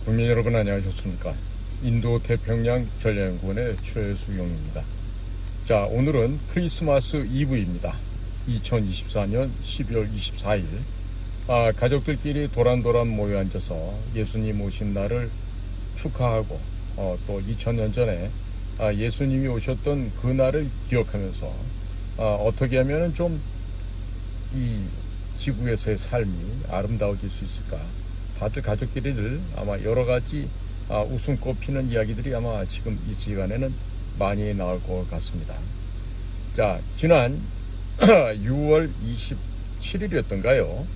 국민 여러분 안녕하셨습니까? 인도 태평양 전략연구원의 최수용입니다. 자, 오늘은 크리스마스 이브입니다. 2024년 12월 24일 가족들끼리 도란도란 모여 앉아서 예수님 오신 날을 축하하고 또 2000년 전에 예수님이 오셨던 그 날을 기억하면서 어떻게 하면 좀 이 지구에서의 삶이 아름다워질 수 있을까? 다들 가족끼리들 아마 여러 가지 웃음꽃 피는 이야기들이 아마 지금 이 시간에는 많이 나올 것 같습니다. 자, 지난 6월 27일이었던가요?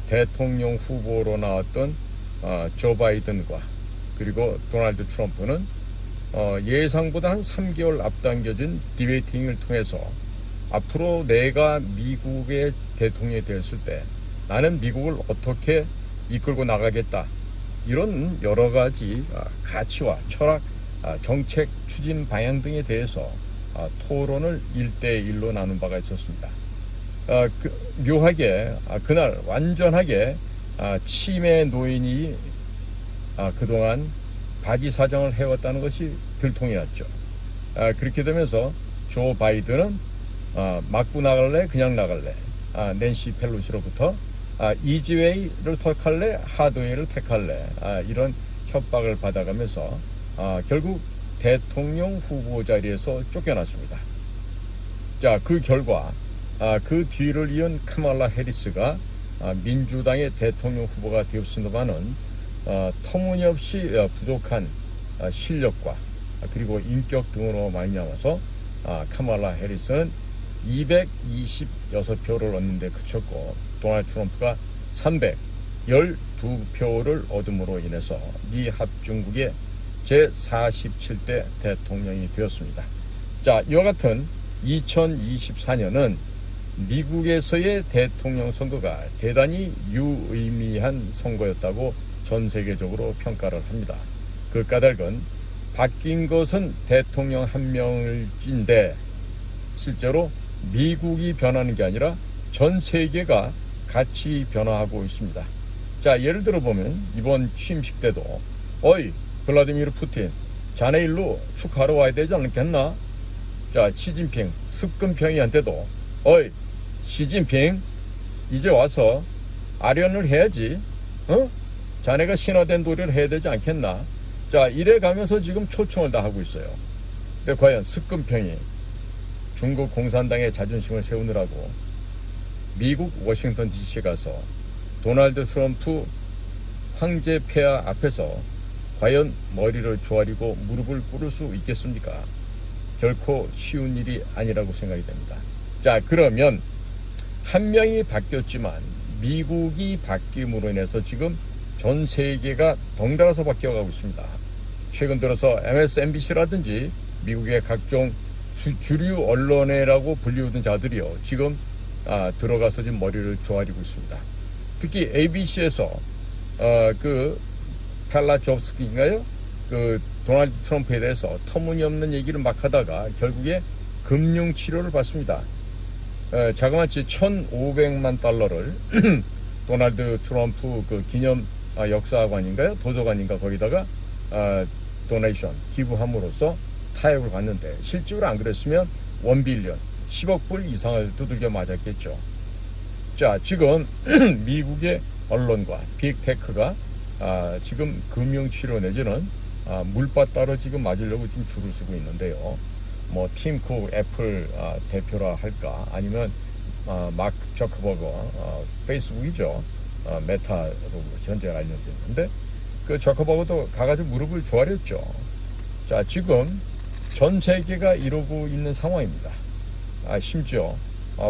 대통령 후보로 나왔던 조 바이든과 그리고 도널드 트럼프는 예상보다 한 3개월 앞당겨진 디베이팅을 통해서 앞으로 내가 미국의 대통령이 되었을 때 나는 미국을 어떻게 이끌고 나가겠다, 이런 여러 가지 가치와 철학, 정책 추진 방향 등에 대해서 토론을 1대1로 나눈 바가 있었습니다. 묘하게 그날 완전하게 치매 노인이 그동안 바지 사장을 해왔다는 것이 들통이 났죠. 그렇게 되면서 조 바이든은 맞고 나갈래 그냥 나갈래, 낸시 펠로시로부터 이지웨이를 택할래 하드웨이를 택할래, 이런 협박을 받아가면서 결국 대통령 후보 자리에서 쫓겨났습니다. 자, 그 결과 그 뒤를 이은 카말라 해리스가 민주당의 대통령 후보가 되었습니다마는 터무니없이 부족한 실력과 그리고 인격 등으로 말미암아서 카말라 해리스는 226표를 얻는데 그쳤고 도널드 트럼프가 312표를 얻음으로 인해서 미 합중국의 제47대 대통령이 되었습니다. 자, 이와 같은 2024년은 미국에서의 대통령 선거가 대단히 유의미한 선거였다고 전 세계적으로 평가를 합니다. 그 까닭은 바뀐 것은 대통령 한 명인데 실제로 미국이 변하는 게 아니라 전 세계가 같이 변화하고 있습니다. 자, 예를 들어 보면 이번 취임식 때도 어이 블라디미르 푸틴, 자네 일로 축하하러 와야 되지 않겠나? 자, 시진핑 습근평이한테도 어이 시진핑 이제 와서 아련을 해야지, 자네가 신화된 도리를 해야 되지 않겠나? 자, 이래 가면서 지금 초청을 다 하고 있어요. 근데 과연 습근평이 중국 공산당의 자존심을 세우느라고 미국 워싱턴 DC 가서 도널드 트럼프 황제 폐하 앞에서 과연 머리를 조아리고 무릎을 꿇을 수 있겠습니까? 결코 쉬운 일이 아니라고 생각이 됩니다. 자, 그러면 한 명이 바뀌었지만 미국이 바뀜으로 인해서 지금 전 세계가 덩달아서 바뀌어가고 있습니다. 최근 들어서 MSNBC라든지 미국의 각종 주류 언론이라고 불리우던 자들이요, 지금 들어가서 지금 머리를 조아리고 있습니다. 특히 ABC에서 그 팔라조프스키인가요? 그 도널드 트럼프에 대해서 터무니없는 얘기를 막 하다가 결국에 금융 치료를 받습니다. 자그마치 1,500만 달러를 도널드 트럼프 그 기념 역사관인가요? 도서관인가 거기다가 도네이션 기부함으로써 타협을 받는데 실제로 안 그랬으면 1빌리언 10억 불 이상을 두들겨 맞았겠죠. 자, 지금 미국의 언론과 빅테크가 지금 금융치료 내지는 물밭 따러 지금 맞으려고 지금 줄을 서고 있는데요. 뭐 팀 쿡 애플 대표라 할까, 아니면 마크 저커버거 페이스북이죠, 메타로 현재 알려져 있는데 그 저커버거도 가가지고 무릎을 조아렸죠. 자, 지금 전 세계가 이러고 있는 상황입니다. 심지어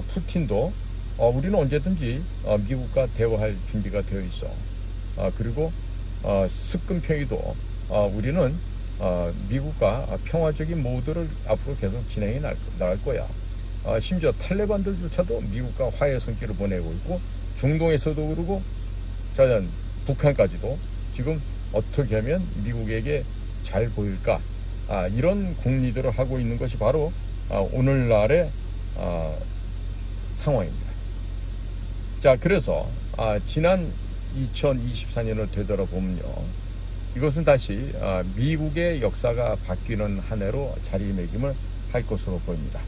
푸틴도 우리는 언제든지 미국과 대화할 준비가 되어 있어. 그리고 습근평이도 우리는 미국과 평화적인 모드를 앞으로 계속 진행해 나갈 거야. 심지어 탈레반들조차도 미국과 화해 성격을 보내고 있고, 중동에서도 그러고 자연 북한까지도 지금 어떻게 하면 미국에게 잘 보일까, 이런 궁리들을 하고 있는 것이 바로 오늘날의 상황입니다. 자, 그래서 지난 2024년을 되돌아보면요, 이것은 다시 미국의 역사가 바뀌는 한 해로 자리매김을 할 것으로 보입니다.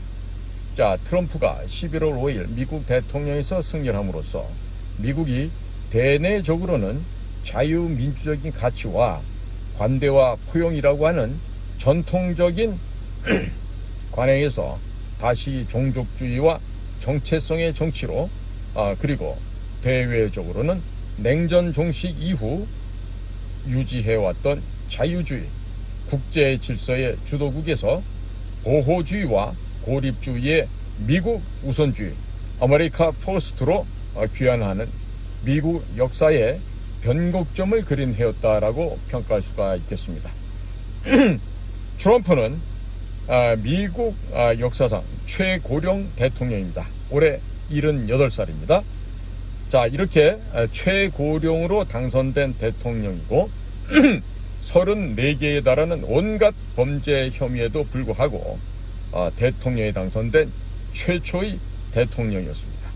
자, 트럼프가 11월 5일 미국 대통령에서 승리함으로써 미국이 대내적으로는 자유민주적인 가치와 관대와 포용이라고 하는 전통적인 관행에서 다시 종족주의와 정체성의 정치로 그리고 대외적으로는 냉전 종식 이후 유지해왔던 자유주의, 국제 질서의 주도국에서 보호주의와 고립주의의 미국 우선주의, 아메리카 퍼스트로 귀환하는 미국 역사의 변곡점을 그린 해였다라고 평가할 수가 있겠습니다. 트럼프는 미국 역사상 최고령 대통령입니다. 올해 78살입니다. 자, 이렇게 최고령으로 당선된 대통령이고 34개에 달하는 온갖 범죄 혐의에도 불구하고 대통령에 당선된 최초의 대통령이었습니다.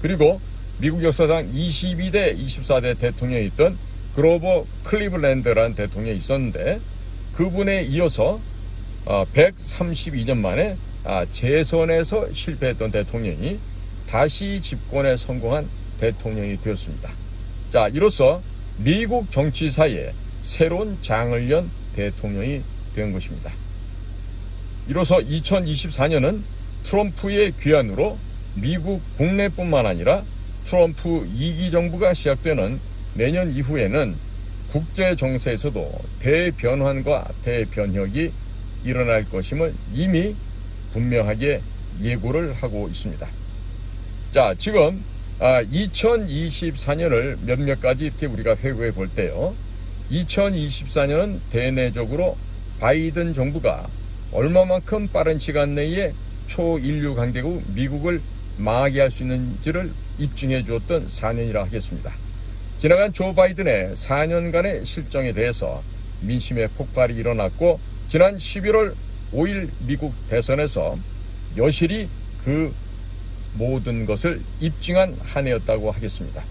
그리고 미국 역사상 22대, 24대 대통령이 있던 그로버 클리블랜드라는 대통령이 있었는데 그분에 이어서 132년 만에 재선에서 실패했던 대통령이 다시 집권에 성공한 대통령이 되었습니다. 자, 이로써 미국 정치사에 새로운 장을 연 대통령이 된 것입니다. 이로써 2024년은 트럼프의 귀환으로 미국 국내뿐만 아니라 트럼프 2기 정부가 시작되는 내년 이후에는 국제 정세에서도 대변환과 대변혁이 일어날 것임을 이미 분명하게 예고를 하고 있습니다. 자, 지금 2024년을 몇몇 가지 이렇게 우리가 회고해 볼 때요. 2024년은 대내적으로 바이든 정부가 얼마만큼 빠른 시간 내에 초인류 강대국 미국을 망하게 할 수 있는지를 입증해 주었던 4년이라 하겠습니다. 지나간 조 바이든의 4년간의 실정에 대해서 민심의 폭발이 일어났고 지난 11월 5일 미국 대선에서 여실히 그 모든 것을 입증한 한 해였다고 하겠습니다.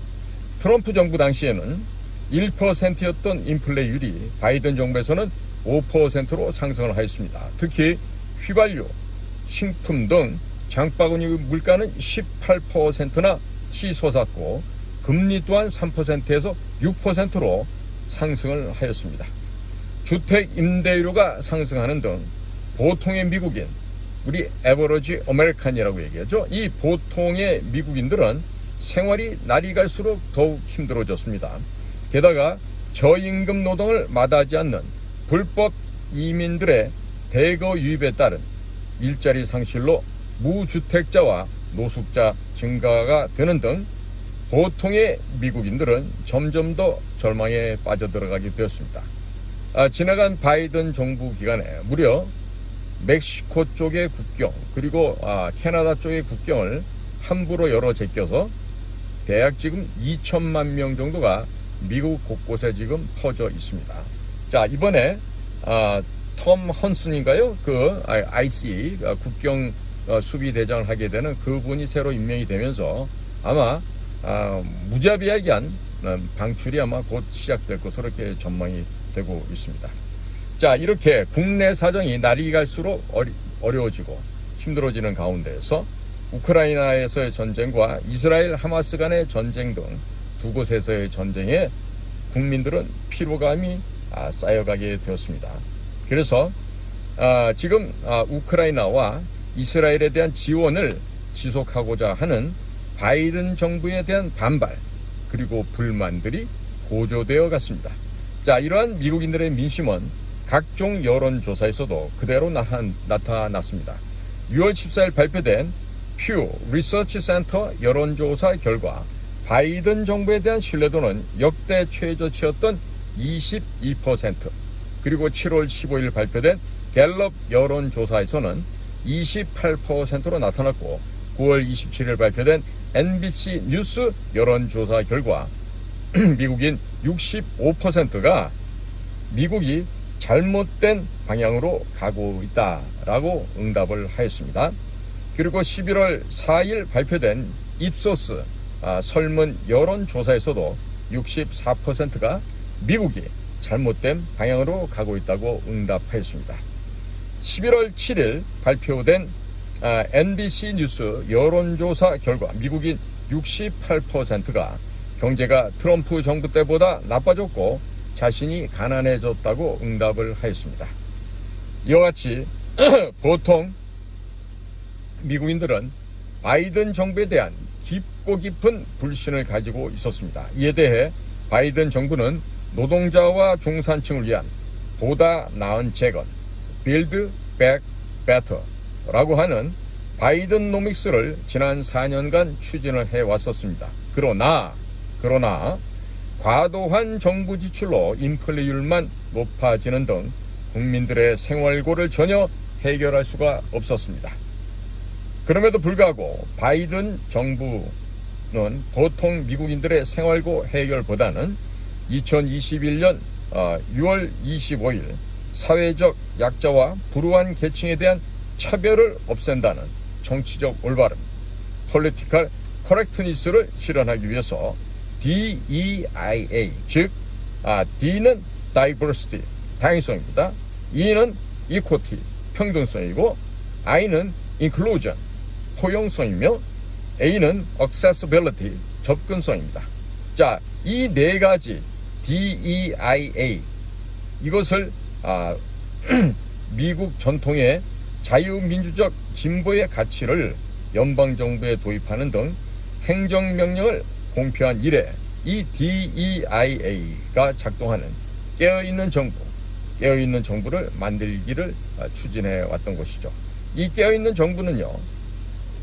트럼프 정부 당시에는 1%였던 인플레이율이 바이든 정부에서는 5%로 상승을 하였습니다. 특히 휘발유, 식품 등 장바구니 물가는 18%나 치솟았고 금리 또한 3%에서 6%로 상승을 하였습니다. 주택 임대료가 상승하는 등 보통의 미국인, 우리 에버러지 아메리칸이라고 얘기하죠. 이 보통의 미국인들은 생활이 날이 갈수록 더욱 힘들어졌습니다. 게다가 저임금 노동을 마다하지 않는 불법 이민들의 대거 유입에 따른 일자리 상실로 무주택자와 노숙자 증가가 되는 등 보통의 미국인들은 점점 더 절망에 빠져들어가게 되었습니다. 지나간 바이든 정부 기간에 무려 멕시코 쪽의 국경 그리고 캐나다 쪽의 국경을 함부로 열어 제껴서 대략 지금 2천만 명 정도가 미국 곳곳에 지금 퍼져 있습니다. 자, 이번에 톰 헌슨인가요? 그 IC 국경 수비 대장을 하게 되는 그분이 새로 임명이 되면서 아마 무자비하게 방출이 아마 곧 시작될 것으로 이렇게 전망이 되고 있습니다. 자, 이렇게 국내 사정이 날이 갈수록 어려워지고 힘들어지는 가운데에서 우크라이나에서의 전쟁과 이스라엘 하마스 간의 전쟁 등 두 곳에서의 전쟁에 국민들은 피로감이 쌓여가게 되었습니다. 그래서 지금 우크라이나와 이스라엘에 대한 지원을 지속하고자 하는 바이든 정부에 대한 반발 그리고 불만들이 고조되어 갔습니다. 자, 이러한 미국인들의 민심은 각종 여론조사에서도 그대로 나타났습니다. 6월 14일 발표된 퓨 리서치 센터 여론조사 결과 바이든 정부에 대한 신뢰도는 역대 최저치였던 22%, 그리고 7월 15일 발표된 갤럽 여론조사에서는 28%로 나타났고 9월 27일 발표된 NBC 뉴스 여론조사 결과 미국인 65%가 미국이 잘못된 방향으로 가고 있다라고 응답을 하였습니다. 그리고 11월 4일 발표된 입소스 설문 여론조사에서도 64%가 미국이 잘못된 방향으로 가고 있다고 응답하였습니다. 11월 7일 발표된 NBC 뉴스 여론조사 결과 미국인 68%가 경제가 트럼프 정부 때보다 나빠졌고 자신이 가난해졌다고 응답을 하였습니다. 이와 같이 보통 미국인들은 바이든 정부에 대한 깊고 깊은 불신을 가지고 있었습니다. 이에 대해 바이든 정부는 노동자와 중산층을 위한 보다 나은 재건, Build Back Better라고 하는 바이든노믹스를 지난 4년간 추진을 해왔었습니다. 그러나 과도한 정부 지출로 인플레율만 높아지는 등 국민들의 생활고를 전혀 해결할 수가 없었습니다. 그럼에도 불구하고 바이든 정부는 보통 미국인들의 생활고 해결보다는 2021년 6월 25일 사회적 약자와 불우한 계층에 대한 차별을 없앤다는 정치적 올바름, Political Correctness를 실현하기 위해서 DEIA, 즉 D는 Diversity, 다양성입니다. E는 Equity, 평등성이고 I는 Inclusion, 포용성이며 A는 Accessibility, 접근성입니다. 자, 이 네 가지 DEIA, 이것을 미국 전통의 자유민주적 진보의 가치를 연방정부에 도입하는 등 행정명령을 공표한 이래 이 DEIA가 작동하는 깨어있는 정부를 만들기를 추진해 왔던 것이죠. 이 깨어있는 정부는요,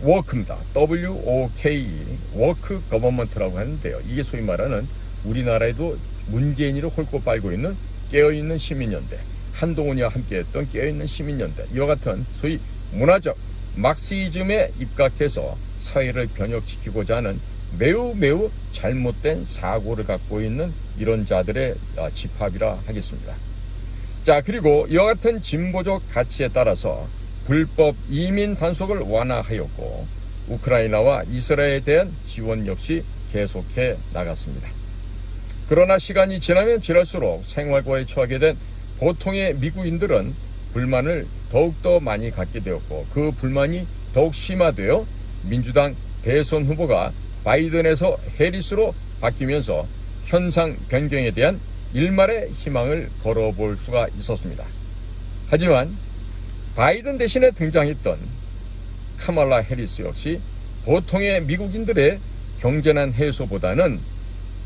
워크입니다. WOKE, 워크 거버먼트라고 하는데요. 이게 소위 말하는 우리나라에도 문재인이를 홀고 빨고 있는 깨어있는 시민연대, 한동훈이와 함께했던 깨어있는 시민연대, 이와 같은 소위 문화적 막시즘에 입각해서 사회를 변혁시키고자 하는 매우 잘못된 사고를 갖고 있는 이런 자들의 집합이라 하겠습니다. 자, 그리고 이와 같은 진보적 가치에 따라서 불법 이민 단속을 완화하였고 우크라이나와 이스라엘에 대한 지원 역시 계속해 나갔습니다. 그러나 시간이 지나면 지날수록 생활고에 처하게 된 보통의 미국인들은 불만을 더욱더 많이 갖게 되었고 그 불만이 더욱 심화되어 민주당 대선 후보가 바이든에서 해리스로 바뀌면서 현상 변경에 대한 일말의 희망을 걸어볼 수가 있었습니다. 하지만 바이든 대신에 등장했던 카말라 해리스 역시 보통의 미국인들의 경제난 해소보다는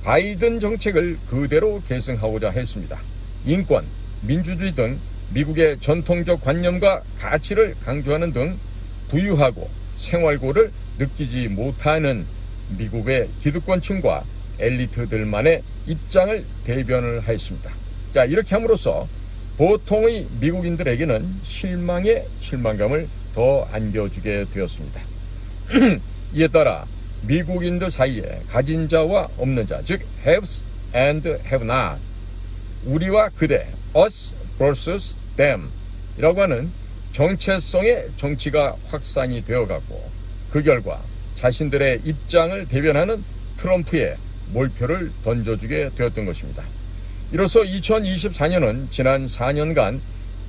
바이든 정책을 그대로 계승하고자 했습니다. 인권, 민주주의 등 미국의 전통적 관념과 가치를 강조하는 등 부유하고 생활고를 느끼지 못하는 미국의 기득권층과 엘리트들만의 입장을 대변을 하였습니다. 자, 이렇게 함으로써 보통의 미국인들에게는 실망의 실망감을 더 안겨주게 되었습니다. 이에 따라 미국인들 사이에 가진 자와 없는 자, 즉 haves and have not, 우리와 그대, us versus them 이라고 하는 정체성의 정치가 확산이 되어갔고 그 결과 자신들의 입장을 대변하는 트럼프에 몰표를 던져주게 되었던 것입니다. 이로써 2024년은 지난 4년간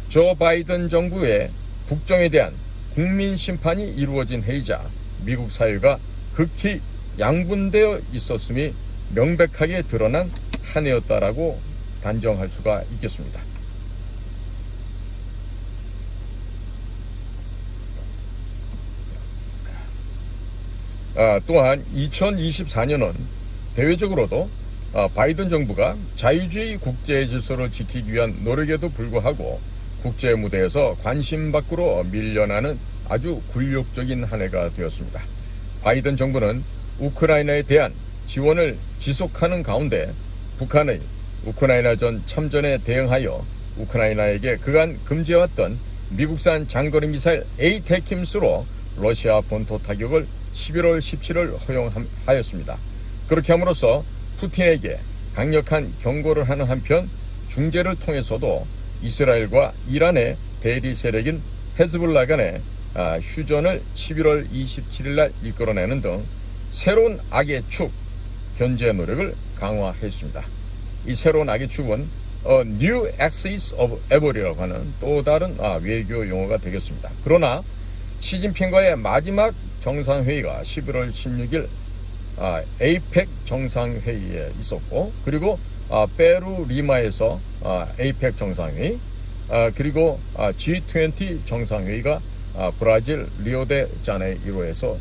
조 바이든 정부의 국정에 대한 국민 심판이 이루어진 해이자 미국 사회가 극히 양분되어 있었음이 명백하게 드러난 한 해였다라고 단정할 수가 있겠습니다. 또한 2024년은 대외적으로도 바이든 정부가 자유주의 국제 질서를 지키기 위한 노력에도 불구하고 국제 무대에서 관심 밖으로 밀려나는 아주 굴욕적인 한 해가 되었습니다. 바이든 정부는 우크라이나에 대한 지원을 지속하는 가운데 북한의 우크라이나전 참전에 대응하여 우크라이나에게 그간 금지해왔던 미국산 장거리 미사일 ATACMS로 러시아 본토 타격을 11월 17일 허용하였습니다. 그렇게 함으로써 푸틴에게 강력한 경고를 하는 한편 중재를 통해서도 이스라엘과 이란의 대리 세력인 헤즈볼라 간의 휴전을 11월 27일 날 이끌어내는 등 새로운 악의 축 견제 노력을 강화했습니다. 이 새로운 악의 축은 New Axis of Evil이라고 하는 또 다른 외교 용어가 되겠습니다. 그러나 시진핑과의 마지막 정상회의가 11월 16일 APEC 정상회의에 있었고, 그리고 페루 리마에서 APEC 정상회의, 그리고 G20 정상회의가 브라질 리오데자네이루에서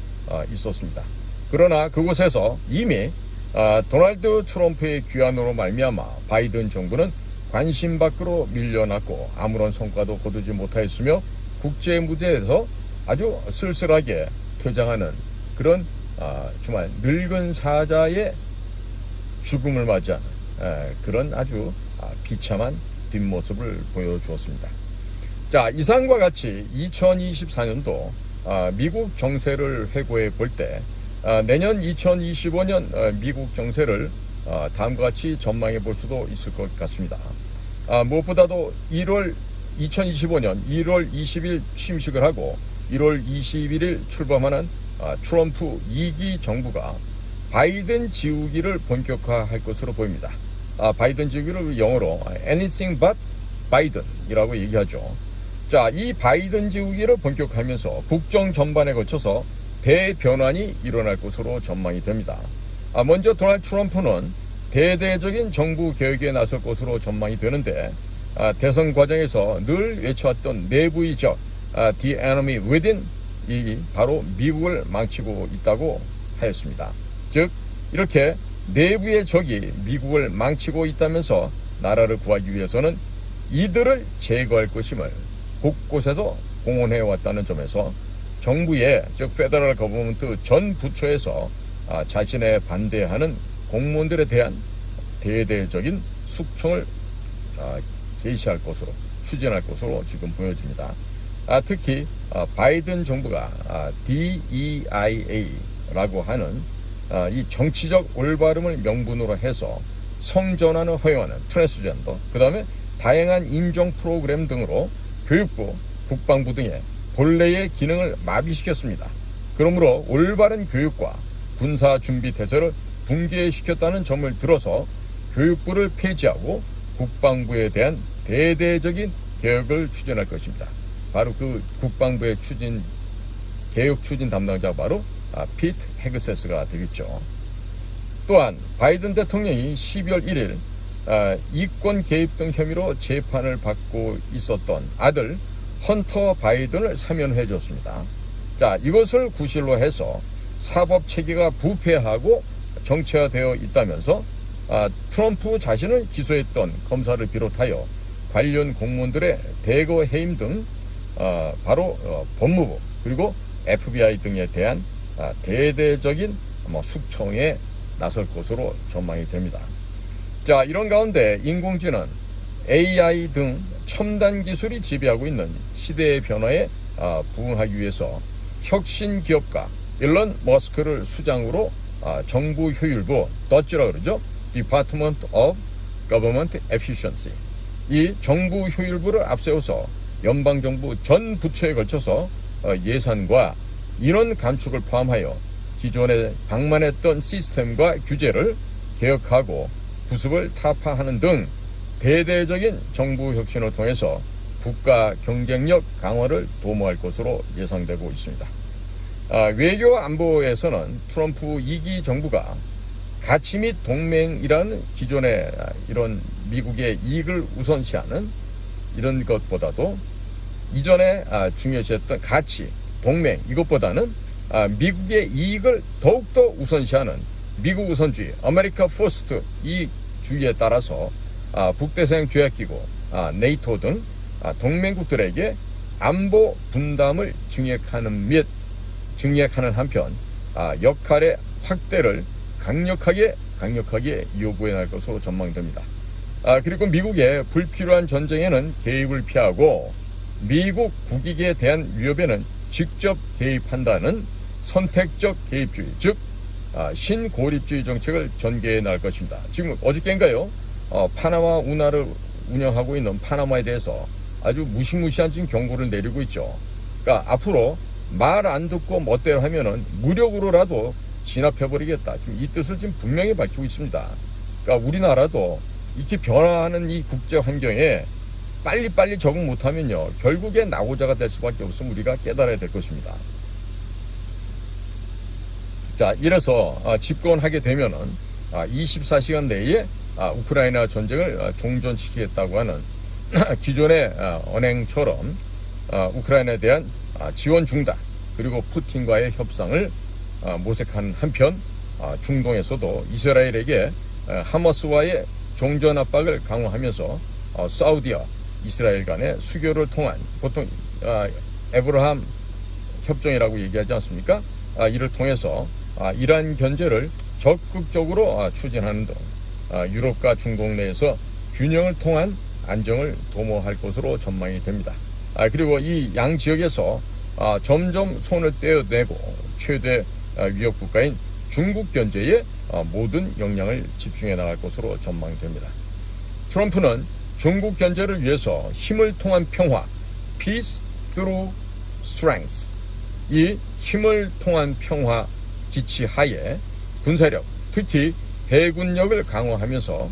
있었습니다. 그러나 그곳에서 이미 도널드 트럼프의 귀환으로 말미암아 바이든 정부는 관심 밖으로 밀려났고 아무런 성과도 거두지 못하였으며 국제 무대에서 아주 쓸쓸하게 퇴장하는 그런 정말 늙은 사자의 죽음을 맞이하는 그런 아주 비참한 뒷모습을 보여주었습니다. 자, 이상과 같이 2024년도 미국 정세를 회고해 볼 때 내년 2025년 미국 정세를 다음과 같이 전망해 볼 수도 있을 것 같습니다. 무엇보다도 2025년 1월 20일 취임식을 하고 1월 21일 출범하는 트럼프 2기 정부가 바이든 지우기를 본격화할 것으로 보입니다. 바이든 지우기를 영어로 anything but Biden이라고 얘기하죠. 자, 이 바이든 지우기를 본격화하면서 국정 전반에 걸쳐서 대변환이 일어날 것으로 전망이 됩니다. 먼저 도널드 트럼프는 대대적인 정부 개혁에 나설 것으로 전망이 되는데 대선 과정에서 늘 외쳐왔던 내부의 적, the enemy within, 이 바로 미국을 망치고 있다고 하였습니다. 즉 이렇게 내부의 적이 미국을 망치고 있다면서 나라를 구하기 위해서는 이들을 제거할 것임을 곳곳에서 공언해 왔다는 점에서 정부의 즉 페더럴 거버먼트 전 부처에서 자신의 반대하는 공무원들에 대한 대대적인 숙청을 개시할 것으로 추진할 것으로 지금 보여집니다. 특히 바이든 정부가 DEIA라고 하는 이 정치적 올바름을 명분으로 해서 성전환을 허용하는 트랜스젠더, 그 다음에 다양한 인종 프로그램 등으로 교육부, 국방부 등의 본래의 기능을 마비시켰습니다. 그러므로 올바른 교육과 군사 준비 태세를 붕괴시켰다는 점을 들어서 교육부를 폐지하고 국방부에 대한 대대적인 개혁을 추진할 것입니다. 바로 그 국방부의 개혁 추진 담당자가 바로 피트 헤그세스가 되겠죠. 또한 바이든 대통령이 12월 1일 이권 개입 등 혐의로 재판을 받고 있었던 아들 헌터 바이든을 사면해 줬습니다. 자, 이것을 구실로 해서 사법 체계가 부패하고 정체화되어 있다면서 트럼프 자신을 기소했던 검사를 비롯하여 관련 공무원들의 대거 해임 등 바로 법무부 그리고 FBI 등에 대한 대대적인 숙청에 나설 것으로 전망이 됩니다. 자, 이런 가운데 인공지능, AI 등 첨단 기술이 지배하고 있는 시대의 변화에 부응하기 위해서 혁신 기업가 일론 머스크를 수장으로 정부 효율부 DOGE라고 그러죠. Department of Government Efficiency, 이 정부 효율부를 앞세워서 연방정부 전 부처에 걸쳐서 예산과 인원 감축을 포함하여 기존에 방만했던 시스템과 규제를 개혁하고 구습을 타파하는 등 대대적인 정부 혁신을 통해서 국가 경쟁력 강화를 도모할 것으로 예상되고 있습니다. 외교 안보에서는 트럼프 2기 정부가 가치 및 동맹이라는 기존의 이런 미국의 이익을 우선시하는 이런 것보다도 이전에 중요시했던 가치, 동맹, 이것보다는 미국의 이익을 더욱더 우선시하는 미국 우선주의, 아메리카 퍼스트, 이 주의에 따라서 북대서양 조약기구, 네이토 등 동맹국들에게 안보 분담을 증액하는 한편 역할의 확대를 강력하게 요구해 날 것으로 전망됩니다. 그리고 미국의 불필요한 전쟁에는 개입을 피하고 미국 국익에 대한 위협에는 직접 개입한다는 선택적 개입주의, 즉 신고립주의 정책을 전개해 날 것입니다. 지금 어저께인가요? 파나마 운하를 운영하고 있는 파나마에 대해서 아주 무시무시한 지금 경고를 내리고 있죠. 그러니까 앞으로 말 안 듣고 멋대로 하면은 무력으로라도 진압해버리겠다. 지금 이 뜻을 지금 분명히 밝히고 있습니다. 그러니까 우리나라도 이렇게 변화하는 이 국제 환경에 빨리빨리 적응 못하면요, 결국에 낙오자가 될 수밖에 없음을 우리가 깨달아야 될 것입니다. 자, 이래서 집권하게 되면은 24시간 내에 우크라이나 전쟁을 종전시키겠다고 하는 기존의 언행처럼 우크라이나에 대한 지원 중단, 그리고 푸틴과의 협상을 모색하는 한편, 중동에서도 이스라엘에게 하마스와의 종전 압박을 강화하면서 사우디와 이스라엘 간의 수교를 통한, 보통 에브라함 협정이라고 얘기하지 않습니까? 이를 통해서 이란 견제를 적극적으로 추진하는 등 유럽과 중동 내에서 균형을 통한 안정을 도모할 것으로 전망이 됩니다. 그리고 이 양 지역에서 점점 손을 떼어내고 최대 위협 국가인 중국 견제에 모든 역량을 집중해 나갈 것으로 전망됩니다. 트럼프는 중국 견제를 위해서 힘을 통한 평화, Peace through Strength, 이 힘을 통한 평화 기치 하에 군사력, 특히 해군력을 강화하면서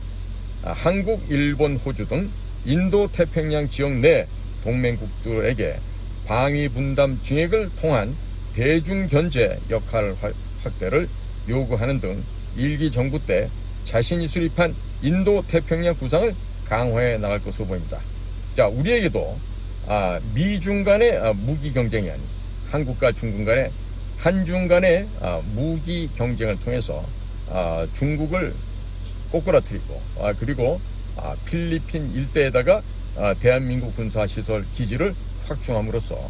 한국, 일본, 호주 등 인도 태평양 지역 내 동맹국들에게 방위 분담 증액을 통한 대중 견제 역할 확대를 요구하는 등 일기 정부 때 자신이 수립한 인도 태평양 구상을 강화해 나갈 것으로 보입니다. 자, 우리에게도 미중 간의 무기 경쟁이 아닌 한국과 중국 간의 한중 간의 무기 경쟁을 통해서 중국을 꼬꾸라뜨리고, 그리고 필리핀 일대에다가 대한민국 군사시설 기지를 확충함으로써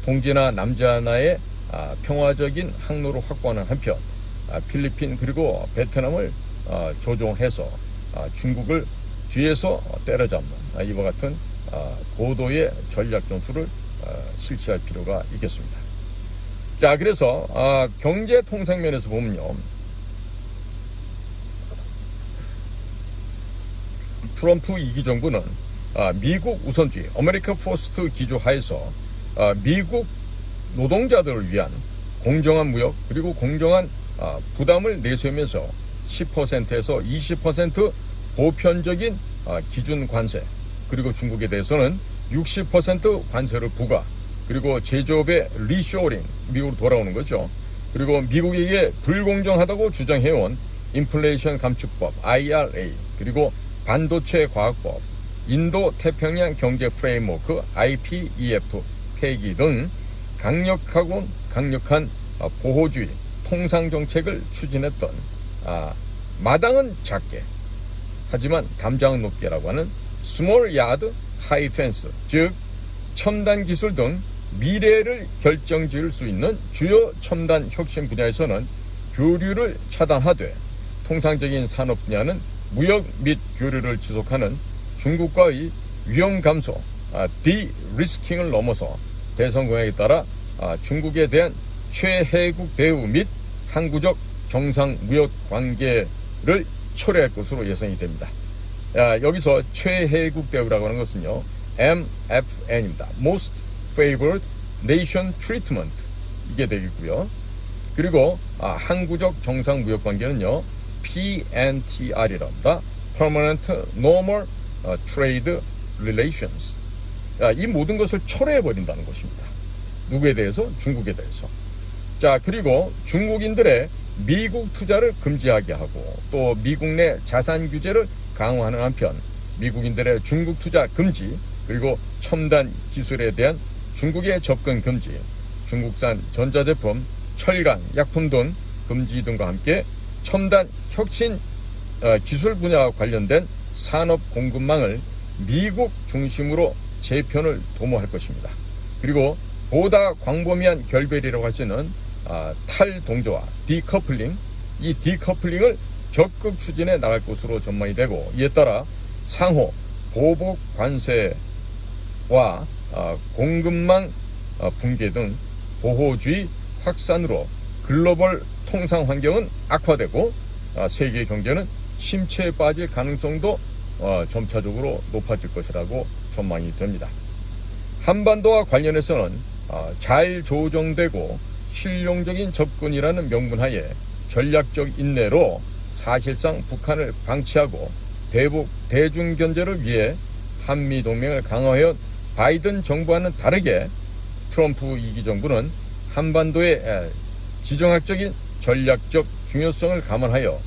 동지나 남자나의 평화적인 항로를 확보하는 한편, 필리핀 그리고 베트남을 조종해서 중국을 뒤에서 때려잡는 이와 같은 고도의 전략 전술을 실시할 필요가 있겠습니다. 자, 그래서 경제 통상 면에서 보면요, 트럼프 2기 정부는 미국 우선주의, 아메리카 퍼스트 기조 하에서 미국 노동자들을 위한 공정한 무역, 그리고 공정한 부담을 내세우면서 10%에서 20% 보편적인 기준 관세, 그리고 중국에 대해서는 60% 관세를 부과, 그리고 제조업의 리쇼링, 미국으로 돌아오는 거죠. 그리고 미국에게 불공정하다고 주장해온 인플레이션 감축법 IRA, 그리고 반도체 과학법, 인도 태평양 경제 프레임워크 IPEF 폐기 등 강력한 보호주의 통상 정책을 추진했던 마당은 작게 하지만 담장은 높게라고 하는 스몰 야드 하이 펜스, 즉 첨단 기술 등 미래를 결정지을 수 있는 주요 첨단 혁신 분야에서는 교류를 차단하되, 통상적인 산업 분야는 무역 및 교류를 지속하는 중국과의 위험 감소, 디리스킹을 넘어서 대선 공약에 따라 중국에 대한 최혜국 대우 및 항구적 정상 무역 관계를 철회할 것으로 예상이 됩니다. 여기서 최혜국 대우라고 하는 것은요, MFN입니다. Most Favored Nation Treatment, 이게 되겠고요. 그리고 항구적 정상 무역 관계는요, PNTR이랍니다. Permanent Normal Trade Relations. 이 모든 것을 철회해버린다는 것입니다. 누구에 대해서? 중국에 대해서. 자, 그리고 중국인들의 미국 투자를 금지하게 하고, 또 미국 내 자산 규제를 강화하는 한편, 미국인들의 중국 투자 금지, 그리고 첨단 기술에 대한 중국의 접근 금지, 중국산 전자제품, 철강, 약품 등 금지 등과 함께 첨단 혁신 기술 분야와 관련된 산업 공급망을 미국 중심으로 재편을 도모할 것입니다. 그리고 보다 광범위한 결별이라고 할 수 있는 탈동조화, 디커플링, 이 디커플링을 적극 추진해 나갈 것으로 전망이 되고, 이에 따라 상호 보복 관세와 공급망 붕괴 등 보호주의 확산으로 글로벌 통상 환경은 악화되고 세계 경제는 침체에 빠질 가능성도 점차적으로 높아질 것이라고 전망이 됩니다. 한반도와 관련해서는 잘 조정되고 실용적인 접근이라는 명분하에 전략적 인내로 사실상 북한을 방치하고 대북 대중 견제를 위해 한미 동맹을 강화해온 바이든 정부와는 다르게 트럼프 2기 정부는 한반도의 지정학적인 전략적 중요성을 감안하여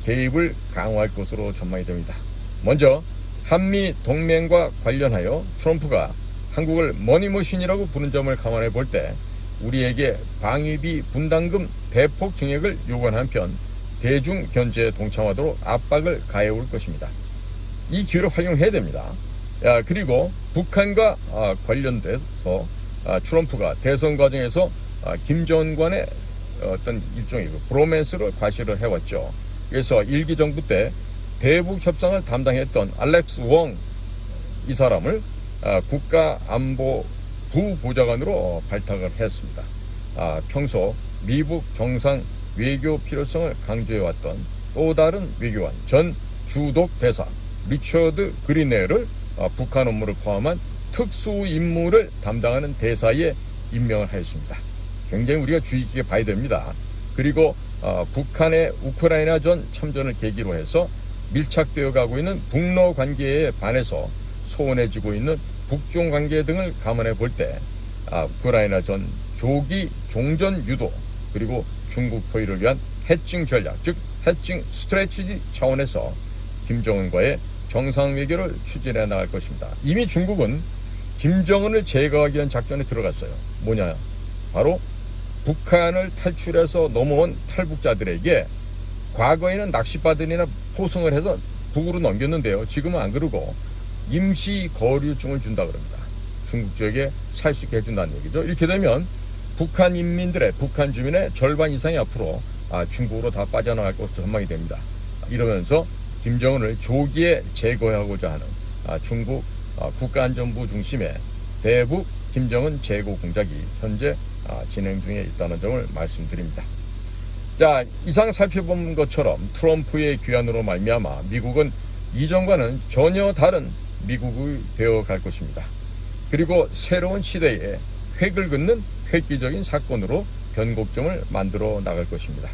개입을 강화할 것으로 전망이 됩니다. 먼저 한미 동맹과 관련하여 트럼프가 한국을 머니머신이라고 부른 점을 감안해 볼 때 우리에게 방위비 분담금 대폭 증액을 요구한 한편 대중 견제에 동참하도록 압박을 가해올 것입니다. 이 기회를 활용해야 됩니다. 그리고 북한과 관련돼서 트럼프가 대선 과정에서 김정은과의 어떤 일종의 브로맨스를 과시를 해왔죠. 그래서 1기 정부 때 대북 협상을 담당했던 알렉스 웡 이 사람을 국가안보 부보좌관으로 발탁을 했습니다. 평소 미북 정상 외교 필요성을 강조해왔던 또 다른 외교관 전 주독 대사 리처드 그리네를 북한 업무를 포함한 특수 임무를 담당하는 대사에 임명을 하였습니다. 굉장히 우리가 주의 깊게 봐야 됩니다. 그리고 북한의 우크라이나 전 참전을 계기로 해서 밀착되어 가고 있는 북러 관계에 반해서 소원해지고 있는 북중 관계 등을 감안해 볼 때 우크라이나 전 조기 종전 유도 그리고 중국 포위를 위한 해칭 전략 즉 해칭 스트래티지 차원에서 김정은과의 정상 외교를 추진해 나갈 것입니다. 이미 중국은 김정은을 제거하기 위한 작전에 들어갔어요. 뭐냐? 바로 북한을 탈출해서 넘어온 탈북자들에게 과거에는 낚싯바늘이나 포승을 해서 북으로 넘겼는데요. 지금은 안 그러고 임시 거류증을 준다 그럽니다. 중국 지역에 살 수 있게 해준다는 얘기죠. 이렇게 되면 북한 인민들의 북한 주민의 절반 이상이 앞으로 중국으로 다 빠져나갈 것으로 전망이 됩니다. 이러면서 김정은을 조기에 제거하고자 하는 중국 국가안전부 중심의 대북 김정은 제거 공작이 현재 진행 중에 있다는 점을 말씀드립니다. 자, 이상 살펴본 것처럼 트럼프의 귀환으로 말미암아 미국은 이전과는 전혀 다른 미국이 되어갈 것입니다. 그리고 새로운 시대에 획을 긋는 획기적인 사건으로 변곡점을 만들어 나갈 것입니다.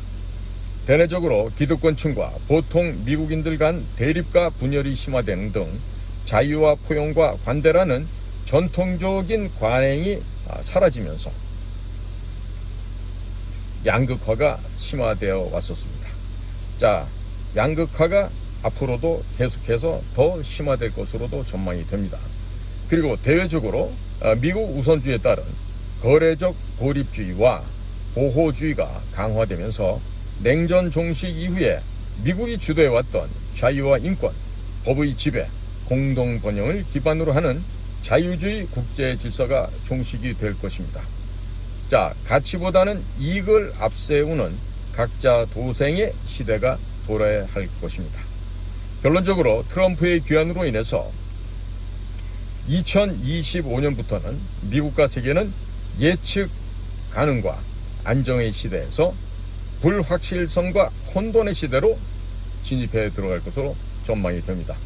대내적으로 기득권층과 보통 미국인들 간 대립과 분열이 심화되는 등 자유와 포용과 관대라는 전통적인 관행이 사라지면서 양극화가 심화되어 왔었습니다. 자, 양극화가 앞으로도 계속해서 더 심화될 것으로도 전망이 됩니다. 그리고 대외적으로 미국 우선주의에 따른 거래적 고립주의와 보호주의가 강화되면서 냉전 종식 이후에 미국이 주도해왔던 자유와 인권, 법의 지배, 공동 번영을 기반으로 하는 자유주의 국제 질서가 종식이 될 것입니다. 자, 가치보다는 이익을 앞세우는 각자 도생의 시대가 돌아야 할 것입니다. 결론적으로 트럼프의 귀환으로 인해서 2025년부터는 미국과 세계는 예측 가능과 안정의 시대에서 불확실성과 혼돈의 시대로 진입해 들어갈 것으로 전망이 됩니다.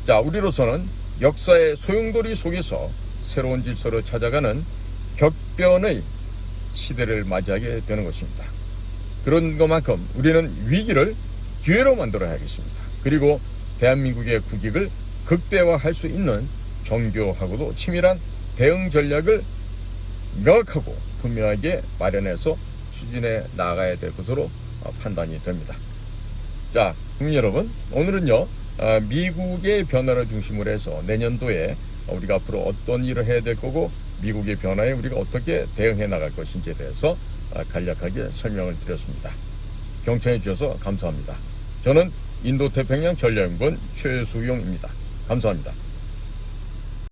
자, 우리로서는 역사의 소용돌이 속에서 새로운 질서를 찾아가는 격변의 시대를 맞이하게 되는 것입니다. 그런 것만큼 우리는 위기를 기회로 만들어야겠습니다. 그리고 대한민국의 국익을 극대화할 수 있는 정교하고도 치밀한 대응 전략을 명확하고 분명하게 마련해서 추진해 나가야 될 것으로 판단이 됩니다. 자, 국민 여러분, 오늘은요 미국의 변화를 중심으로 해서 내년도에 우리가 앞으로 어떤 일을 해야 될 거고 미국의 변화에 우리가 어떻게 대응해 나갈 것인지에 대해서 간략하게 설명을 드렸습니다. 경청해 주셔서 감사합니다. 저는 인도태평양 전략연구원 최수용입니다. 감사합니다.